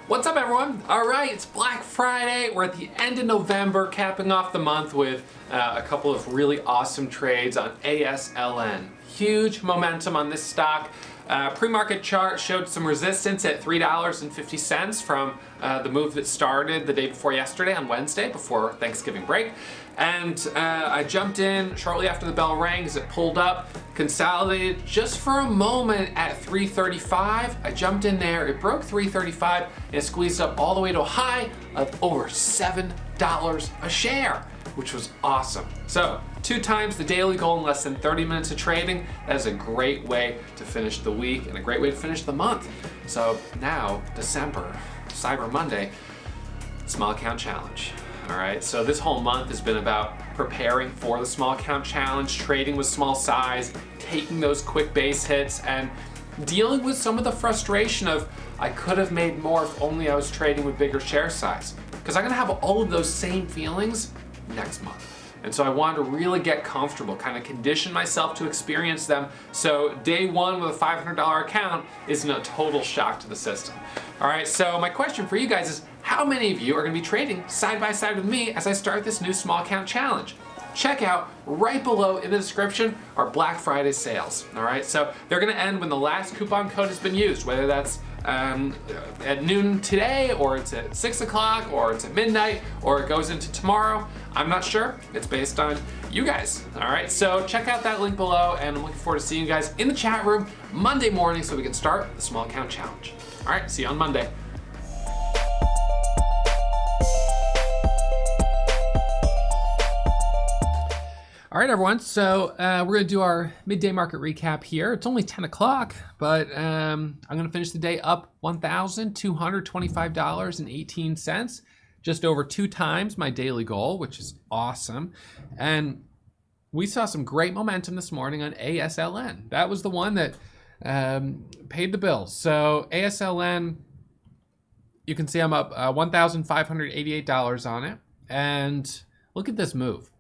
What's up, everyone? All right, it's Black Friday. We're at the end of November, capping off the month with a couple of really awesome trades on ASLN. Huge momentum on this stock. Pre-market chart showed some resistance at $3.50 from the move that started the day before yesterday on Wednesday, before Thanksgiving break. And I jumped in shortly after the bell rang as it pulled up, consolidated just for a moment at 335. I jumped in there, it broke 335, and it squeezed up all the way to a high of over $7 a share, which was awesome. So 2 times the daily goal in less than 30 minutes of trading. That is a great way to finish the week and a great way to finish the month. So now, December, Cyber Monday, small account challenge. All right, so this whole month has been about preparing for the small account challenge, trading with small size, taking those quick base hits, and dealing with some of the frustration of I could have made more if only I was trading with bigger share size. Because I'm gonna have all of those same feelings next month. And so I wanted to really get comfortable, kind of condition myself to experience them, so day one with a $500 account isn't a total shock to the system. All right, so my question for you guys is, how many of you are gonna be trading side by side with me as I start this new small account challenge? Check out right below in the description our Black Friday sales. All right, so they're gonna end when the last coupon code has been used, whether that's at noon today, or it's at 6 o'clock, or it's at midnight, or it goes into tomorrow. I'm not sure. It's based on you guys. All right, so check out that link below, and I'm looking forward to seeing you guys in the chat room Monday morning so we can start the small account challenge. All right, see you on Monday. All right, everyone, so we're gonna do our midday market recap here. It's only 10 o'clock, but I'm gonna finish the day up $1,225.18, just over 2 times my daily goal, which is awesome. And we saw some great momentum this morning on ASLN. That was the one that paid the bills. So ASLN, you can see I'm up $1,588 on it. And look at this move.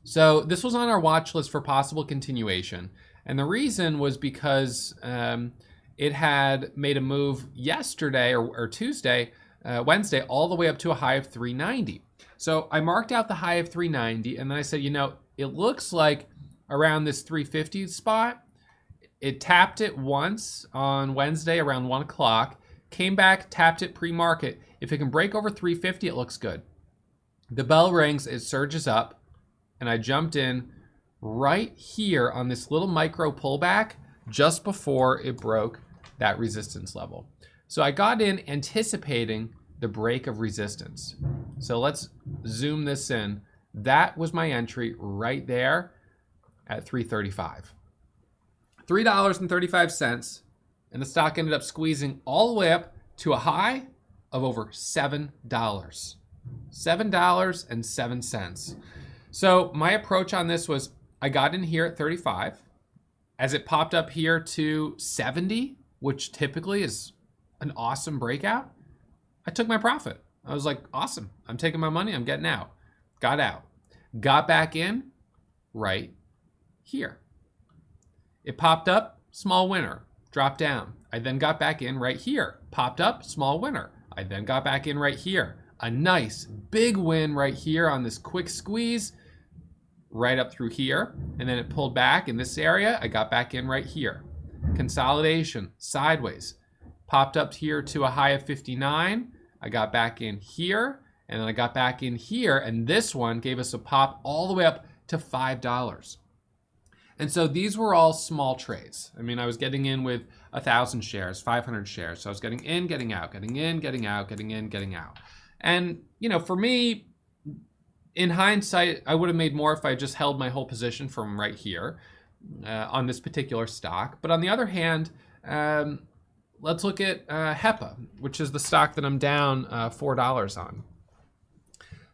So this was on our watch list for possible continuation. And the reason was because it had made a move yesterday or Tuesday, Wednesday, all the way up to a high of 390. So I marked out the high of 390, and then I said, you know, it looks like around this 350 spot, it tapped it once on Wednesday around 1 o'clock, came back, tapped it pre-market. If it can break over 350, it looks good. The bell rings, it surges up, and I jumped in right here on this little micro pullback just before it broke that resistance level. So I got in anticipating the break of resistance. So let's zoom this in. That was my entry right there at 335. $3.35, and the stock ended up squeezing all the way up to a high of over $7. $7.07. So my approach on this was I got in here at 35. As it popped up here to 70, which typically is an awesome breakout, I took my profit. I was like, awesome, I'm taking my money, I'm getting out. Got out. Got back in right here. It popped up, small winner, dropped down. I then got back in right here. Popped up, small winner. I then got back in right here. A nice big win right here on this quick squeeze, right up through here, and then it pulled back in this area. I got back in right here. Consolidation, sideways. Popped up here to a high of 59. I got back in here, and then I got back in here, and this one gave us a pop all the way up to $5. And so these were all small trades. I mean, I was getting in with 1,000 shares, 500 shares. So I was getting in, getting out, getting in, getting out, getting in, getting out. And, you know, for me, in hindsight, I would have made more if I just held my whole position from right here on this particular stock. But on the other hand, let's look at HEPA, which is the stock that I'm down $4 on.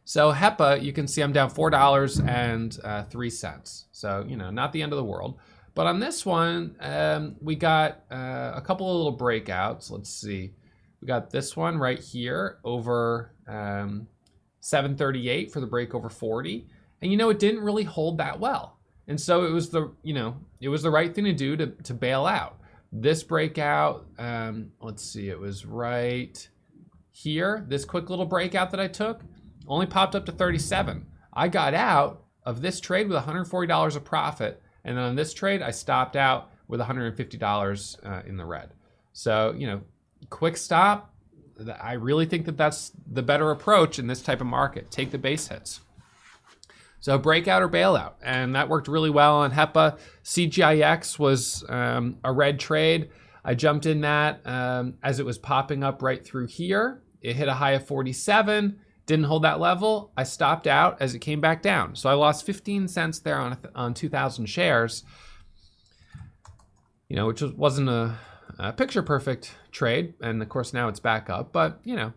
So HEPA, you can see I'm down $4.03. So, you know, not the end of the world. But on this one, we got a couple of little breakouts. Let's see. We got this one right here over 738 for the break over 40. And you know, it didn't really hold that well. And so it was the, you know, it was the right thing to do to bail out. This breakout, let's see, it was right here, this quick little breakout that I took, only popped up to 37. I got out of this trade with $140 of profit, and then on this trade, I stopped out with $150 in the red. So, you know, quick stop. I really think that that's the better approach in this type of market. Take the base hits. So breakout or bailout, and that worked really well on HEPA. CGIX was a red trade. I jumped in that as it was popping up right through here. It hit a high of 47, didn't hold that level. I stopped out as it came back down. So I lost 15 cents there on 2,000 shares, you know, which wasn't a picture perfect trade. And of course now it's back up, but you know,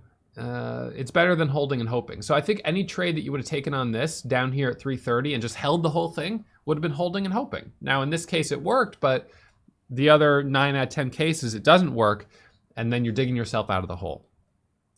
it's better than holding and hoping. So I think any trade that you would have taken on this down here at 330 and just held the whole thing would have been holding and hoping. Now in this case it worked, but the other 9 out of 10 cases it doesn't work, and then you're digging yourself out of the hole.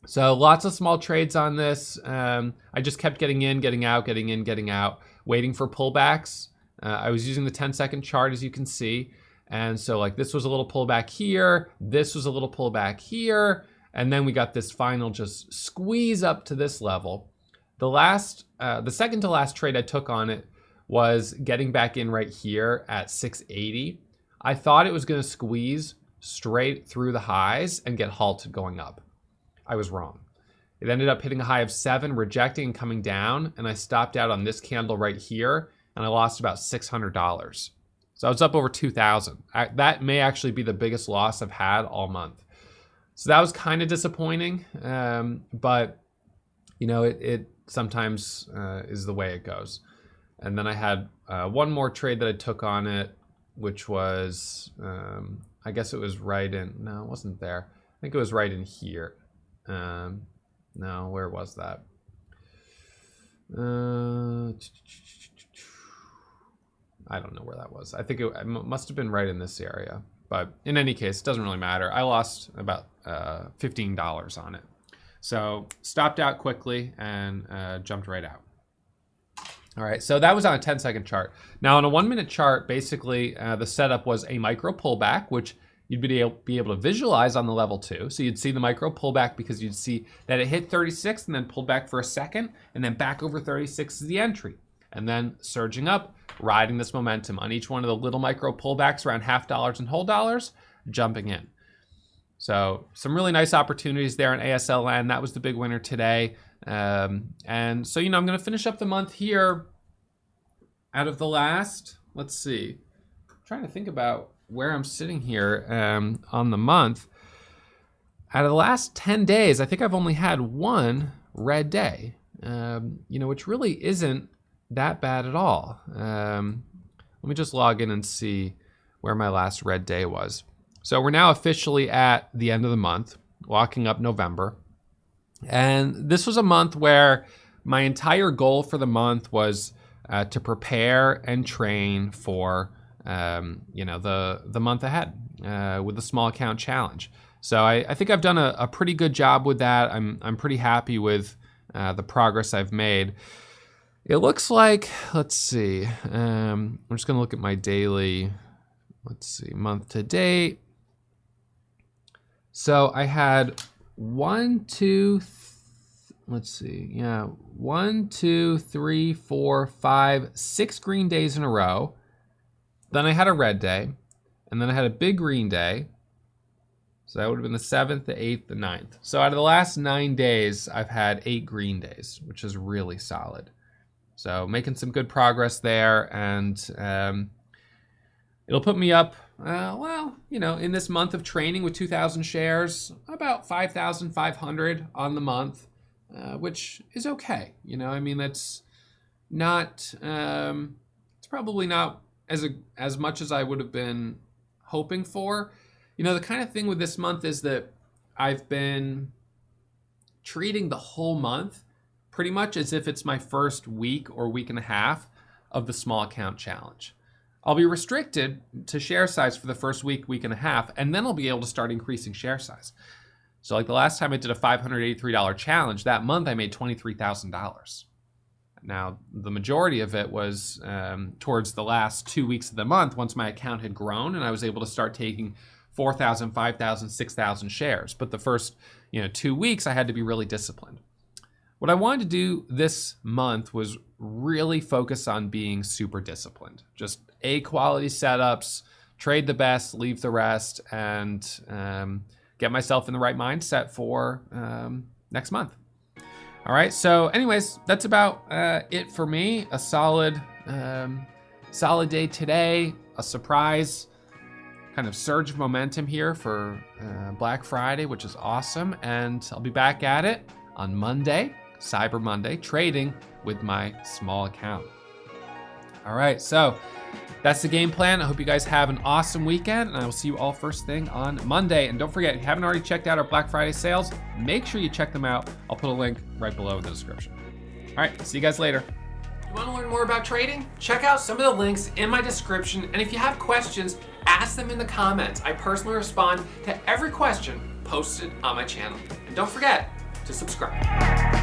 So lots of small trades on this. I just kept getting in, getting out, getting in, getting out, waiting for pullbacks. I was using the 10-second chart, as you can see. And so like this was a little pullback here, this was a little pullback here, and then we got this final just squeeze up to this level. The second to last trade I took on it was getting back in right here at 680. I thought it was gonna squeeze straight through the highs and get halted going up. I was wrong. It ended up hitting a high of 7, rejecting and coming down, and I stopped out on this candle right here, and I lost about $600. So I was up over 2,000. That may actually be the biggest loss I've had all month. So that was kind of disappointing, but you know, it sometimes is the way it goes. And then I had one more trade that I took on it, which was, I guess it was right in, no, it wasn't there. I think it was right in here. No, where was that? I don't know where that was. I think it must have been right in this area. But in any case, it doesn't really matter. I lost about $15 on it. So stopped out quickly and jumped right out. All right, so that was on a 10-second chart. Now on a 1-minute chart, basically the setup was a micro pullback, which you'd be able to visualize on the level 2. So you'd see the micro pullback because you'd see that it hit 36 and then pulled back for a second, and then back over 36 is the entry. And then surging up, riding this momentum on each one of the little micro pullbacks around $0.50 and whole dollars, jumping in. So some really nice opportunities there in ASLN. That was the big winner today. And so, you know, I'm going to finish up the month here out of the last, let's see, I'm trying to think about where I'm sitting here on the month. Out of the last 10 days, I think I've only had one red day, you know, which really isn't that bad at all. Let me just log in and see where my last red day was. So we're now officially at the end of the month, locking up November. And this was a month where my entire goal for the month was to prepare and train for you know, the month ahead with the small account challenge. So I think I've done a pretty good job with that. I'm pretty happy with the progress I've made. It looks like, let's see, I'm just gonna look at my daily, let's see, month to date. So I had 1, 2, let's see, yeah, 1, 2, 3, 4, 5, 6 green days in a row. Then I had a red day, and then I had a big green day. So that would have been the 7th, the 8th, the 9th. So out of the last 9 days, I've had 8 green days, which is really solid. So making some good progress there, and it'll put me up, well, you know, in this month of training with 2,000 shares, about 5,500 on the month, which is okay. You know, I mean, that's not, it's probably not as much as I would have been hoping for. You know, the kind of thing with this month is that I've been treating the whole month pretty much as if it's my first week or week and a half of the small account challenge. I'll be restricted to share size for the first week, week and a half, and then I'll be able to start increasing share size. So like the last time I did a $583 challenge, that month I made $23,000. Now, the majority of it was towards the last 2 weeks of the month, once my account had grown and I was able to start taking 4,000, 5,000, 6,000 shares. But the first, 2 weeks, I had to be really disciplined. What I wanted to do this month was really focus on being super disciplined. Just quality setups, trade the best, leave the rest, and get myself in the right mindset for next month. All right, so anyways, that's about it for me. A solid day today, a surprise kind of surge of momentum here for Black Friday, which is awesome. And I'll be back at it on Monday, Cyber Monday, trading with my small account. All right, so that's the game plan. I hope you guys have an awesome weekend, and I will see you all first thing on Monday. And don't forget, if you haven't already checked out our Black Friday sales, make sure you check them out. I'll put a link right below in the description. All right, see you guys later. You want to learn more about trading? Check out some of the links in my description, and if you have questions, ask them in the comments. I personally respond to every question posted on my channel. And don't forget to subscribe.